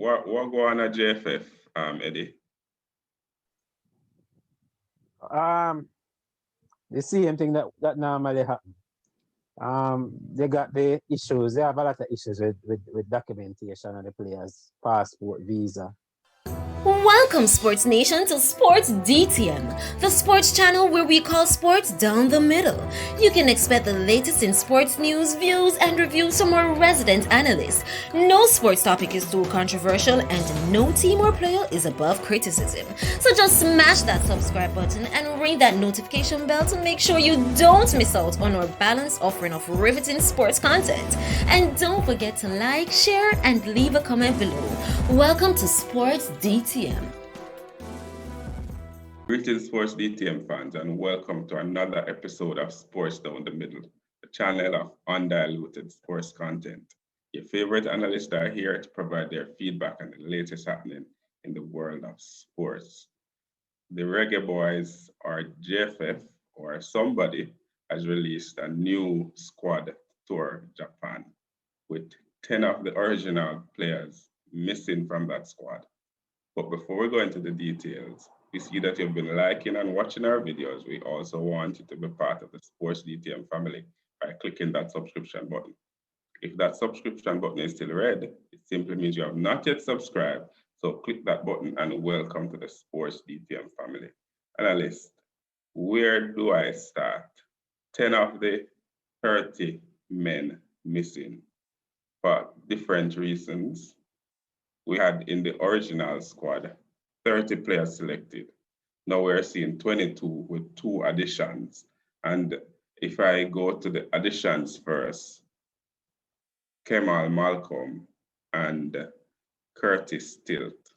what go on at JFF, Eddie? The same thing that normally happen. They got the issues. They have a lot of issues with documentation of the players' passport, visa. Welcome, Sports Nation, to Sports DTM, the sports channel where we call sports down the middle. You can expect the latest in sports news, views, and reviews from our resident analysts. No sports topic is too controversial, and no team or player is above criticism. So just smash that subscribe button and ring that notification bell to make sure you don't miss out on our balanced offering of riveting sports content. And don't forget to like, share, and leave a comment below. Welcome to Sports DTM. Greetings, Sports DTM fans, and welcome to another episode of Sports Down the Middle, the channel of undiluted sports content. Your favorite analysts are here to provide their feedback on the latest happening in the world of sports. The Reggae Boyz, or JFF, or somebody, has released a new squad to tour Japan, with 10 of the original players missing from that squad. But before we go into the details, we see that you've been liking and watching our videos. We also want you to be part of the Sports DTM family by clicking that subscription button. If that subscription button is still red, it simply means you have not yet subscribed. So click that button and welcome to the Sports DTM family. Analyst, where do I start? 10 of the 30 men missing for different reasons. We had in the original squad 30 players selected. Now we're seeing 22 with 2 additions. And if I go to the additions first, Kemal Malcolm and Curtis Stilt.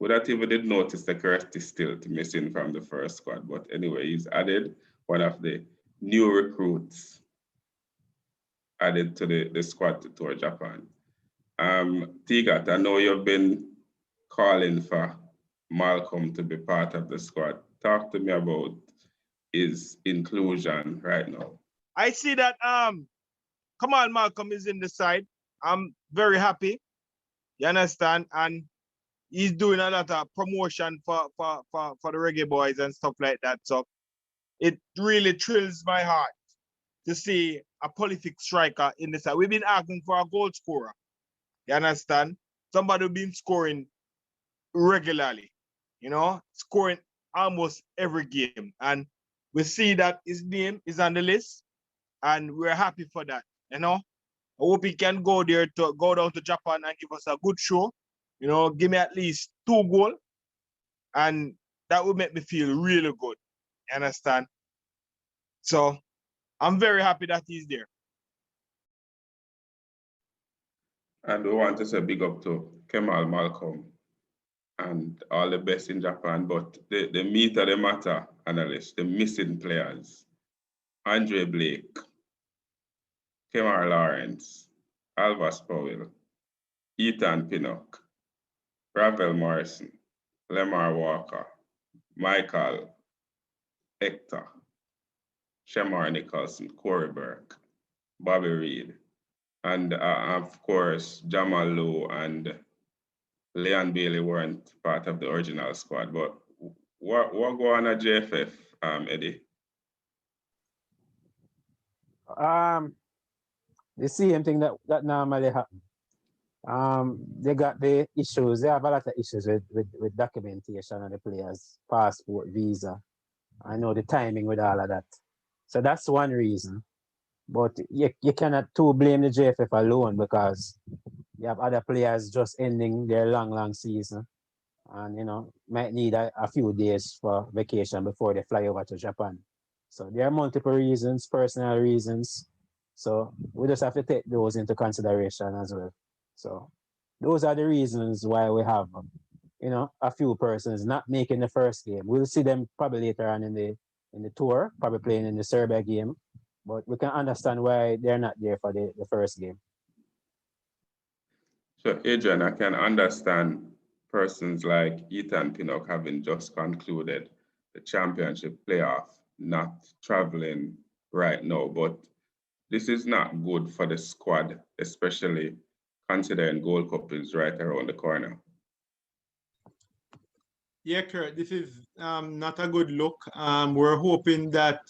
We not even did notice the Curtis Stilt missing from the first squad, but anyway, he's added, one of the new recruits added to the squad to tour Japan. Tigat, I know you've been calling for Malcolm to be part of the squad. Talk to me about his inclusion right now. I see that Kamal Malcolm is in the side. I'm very happy. You understand? And he's doing a lot of promotion for the Reggae Boyz and stuff like that. So it really thrills my heart to see a prolific striker in the side. We've been asking for a goal scorer. You understand? Somebody who's been scoring regularly, you know, scoring almost every game. And we see that his name is on the list, and we're happy for that, you know. I hope he can go there to go down to Japan and give us a good show, you know, give me at least 2 goals, and that would make me feel really good, you understand? So I'm very happy that he's there. And we want to say big up to Kemal Malcolm and all the best in Japan, but the meat of the matter, analysts, the missing players, Andre Blake, Kemar Lawrence, Alvas Powell, Ethan Pinnock, Ravel Morrison, Lemar Walker, Michael Hector, Shemar Nicholson, Corey Burke, Bobby Reed, and of course, Jamal Lowe and Leon Bailey weren't part of the original squad. But what go on at JFF, Eddie? The same thing that normally happen. They got the issues. They have a lot of issues with documentation of the players' passport, visa. I know the timing with all of that. So that's one reason. But you cannot too blame the JFF alone, because you have other players just ending their long season and, you know, might need a few days for vacation before they fly over to Japan. So there are multiple reasons, personal reasons. So we just have to take those into consideration as well. So those are the reasons why we have, you know, a few persons not making the first game. We'll see them probably later on in the tour, probably playing in the Serbia game. But we can understand why they're not there for the first game. So, Adrian, I can understand persons like Ethan Pinnock having just concluded the championship playoff, not traveling right now. But this is not good for the squad, especially considering Gold Cup is right around the corner? Yeah, Kurt, this is not a good look. We're hoping that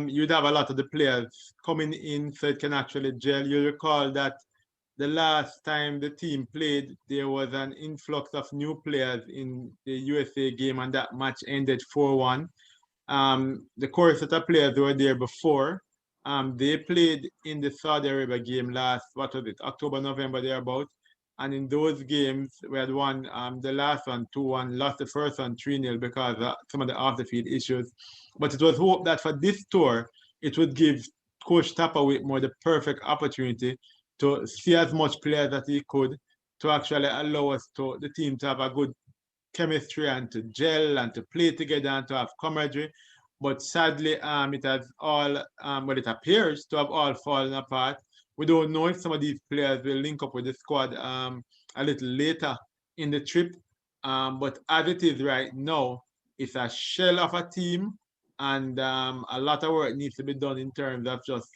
you'd have a lot of the players coming in so it can actually gel. You recall that the last time the team played, there was an influx of new players in the USA game, and that match ended 4-1. The core set of players who were there before. They played in the Saudi Arabia game last, what was it, October, November, thereabout. And in those games, we had won the last one 2-1, lost the first one 3-0 because of some of the off-the-field issues. But it was hoped that for this tour, it would give Coach Tapper Whitmore the perfect opportunity to see as much players as he could to actually allow us to the team to have a good chemistry and to gel and to play together and to have camaraderie. But sadly, it has all, well, it appears to have all fallen apart. We don't know if some of these players will link up with the squad a little later in the trip. But as it is right now, it's a shell of a team, and a lot of work needs to be done in terms of just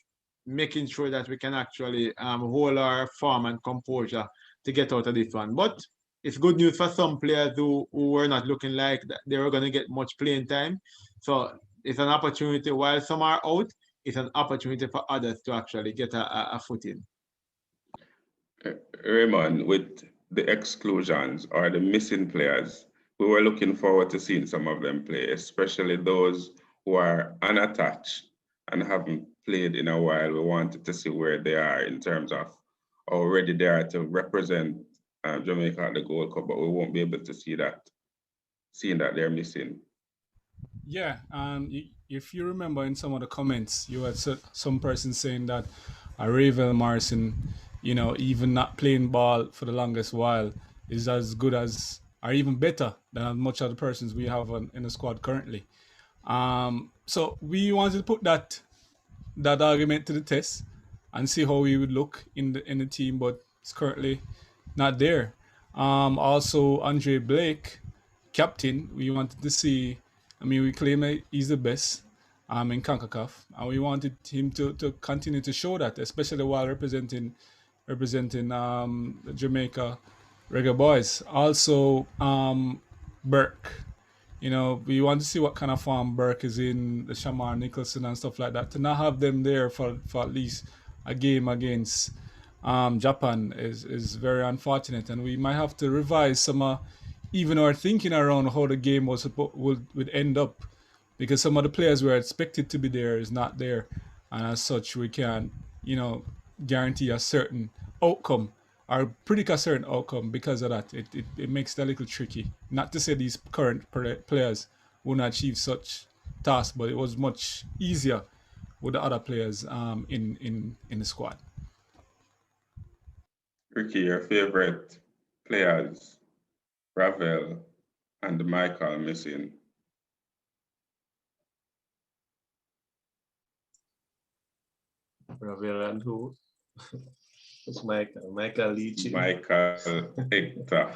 making sure that we can actually hold our form and composure to get out of this one. But it's good news for some players who were not looking like they were going to get much playing time. So it's an opportunity. While some are out, it's an opportunity for others to actually get a foot in. Raymond, with the exclusions or the missing players, we were looking forward to seeing some of them play, especially those who are unattached and haven't played in a while. We wanted to see where they are in terms of how ready they are to represent Jamaica at the Gold Cup, but we won't be able to see that, seeing that they're missing. Yeah, if you remember in some of the comments, you had some person saying that Ravel Morrison, even not playing ball for the longest while, is as good as, or even better than much of the persons we have in the squad currently. So we wanted to put that argument to the test and see how we would look in the team, but it's currently not there. Also, Andre Blake, captain, we wanted to see. I mean, we claim that he's the best in CONCACAF, and we wanted him to continue to show that, especially while representing Jamaica Reggae Boyz. Also, Burke. We want to see what kind of form Burke is in, the Shamar Nicholson and stuff like that. To not have them there for at least a game against Japan is very unfortunate, and we might have to revise some even our thinking around how the game would end up, because some of the players were expected to be there is not there, and as such we can't guarantee a certain outcome or predict a certain outcome because of that. It makes it a little tricky. Not to say these current players will not achieve such tasks, but it was much easier with the other players in the squad. Ricky, your favorite players, Ravel and Michael, missing? Ravel and who? It's Michael Leach. Michael Hector.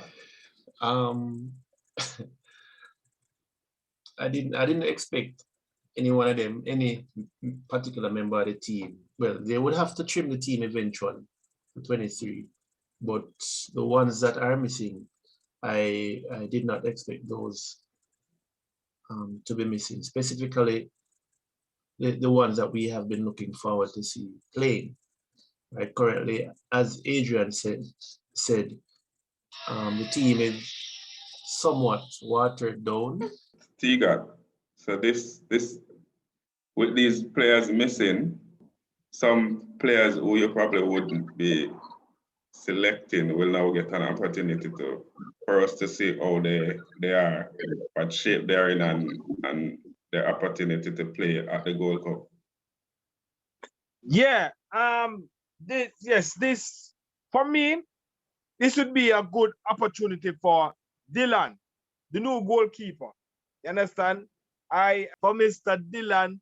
I didn't expect any one of them, any particular member of the team. Well, they would have to trim the team eventually for 23, but the ones that are missing, I did not expect those to be missing, specifically the ones that we have been looking forward to see playing. Right, currently, as Adrian said, the team is somewhat watered down. Tiga, so this with these players missing, some players who you probably wouldn't be selecting will now get an opportunity for us to see how they are, what shape they're in, and their opportunity to play at the Gold Cup. Yeah, this for me, this would be a good opportunity for Dylan, the new goalkeeper. You understand? For Mr. Dylan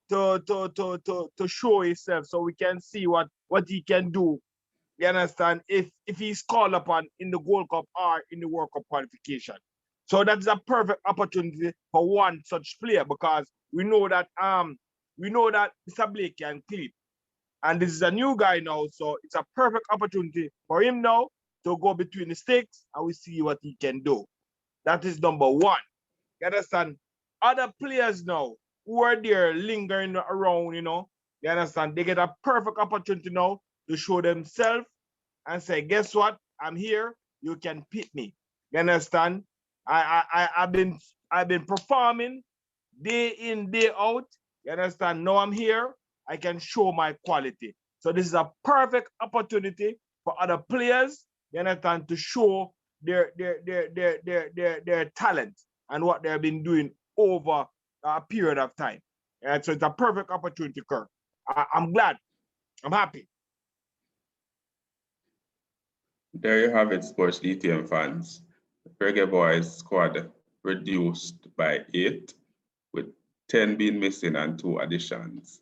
to show himself so we can see what he can do. You understand? If he's called upon in the Gold Cup or in the World Cup qualification. So that's a perfect opportunity for one such player, because we know that Mr. Blake can clip. And this is a new guy now, so it's a perfect opportunity for him now to go between the sticks and we see what he can do. That is number one. You understand? Other players now who are there lingering around, you understand? They get a perfect opportunity now to show themselves and say, guess what? I'm here. You can pit me. You understand? I've been performing day in, day out. You understand? Now I'm here. I can show my quality. So this is a perfect opportunity for other players, you understand, to show their talent and what they've been doing over a period of time. And so it's a perfect opportunity, Kirk. I'm glad. I'm happy. There you have it, Sports DTM fans. The Reggae Boyz squad reduced by 8, with 10 being missing and 2 additions.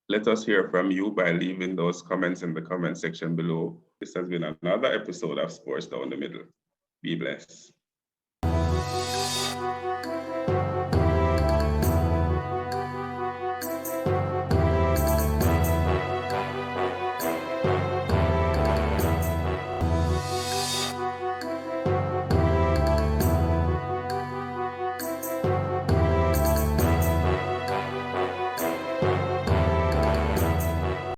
Let us hear from you by leaving those comments in the comment section below. This has been another episode of Sports Down the Middle. Be blessed.